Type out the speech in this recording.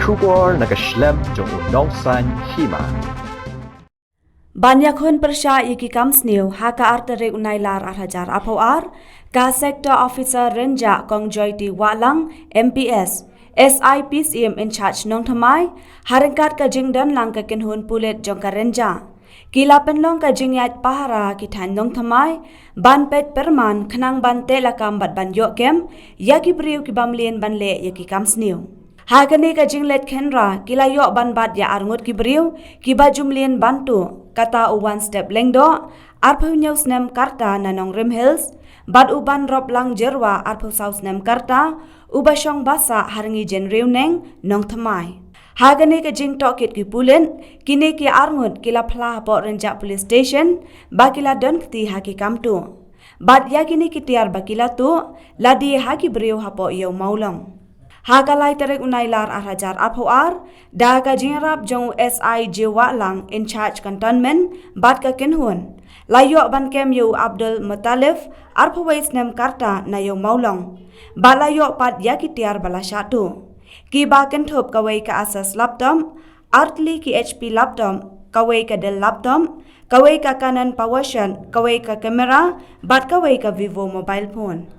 Trubor nagaslem jong unongsan Hima. Banyak hun persya iki kams new haka artere unailar arhajar apoar ka sector officer renja kongjoy di walang MPS SIPCM in charge nong thamai haringkat ka jingdan lang ka kinhun Pulit jong ka renja kila penlong ka Jingïaid pahara ki than nong thamai ban pet perman khnang ban te lakam bat ban yo kem yaki briu ki Mlien ban le yaki kams new Hagani ka Jingïaid kenra kila yo ban bat ya arngut ki briu Kiba Mlien bantu kata u one step lengdo arphu news nem karta nanong rim hills bad uban rob lang jerwa arphu south nem karta ubashong basa haringi jenriu neng nong thamai Hagani ka jing tokit ki Pulit kini ki arngut kila phla po renja police station bakila don kti haki kamtu bad yakini ki tiar bakila tu ladi haki briu hapo yo maulong Hagalai terek unailar arhajar aphoar da ka jingrap jong SI jiwa lang in charge cantonment bat ka kinhun layo ban kem yu Abdul Mutalif arphwais nem karta na yo maulong balayo pat yakitiar bala shatu Kiba kenthop kawai ka asas laptop artli ki HP laptop kawai ka Dell laptop kawai ka Canon PowerShot kawai ka kamera bat kawai ka Vivo mobile phone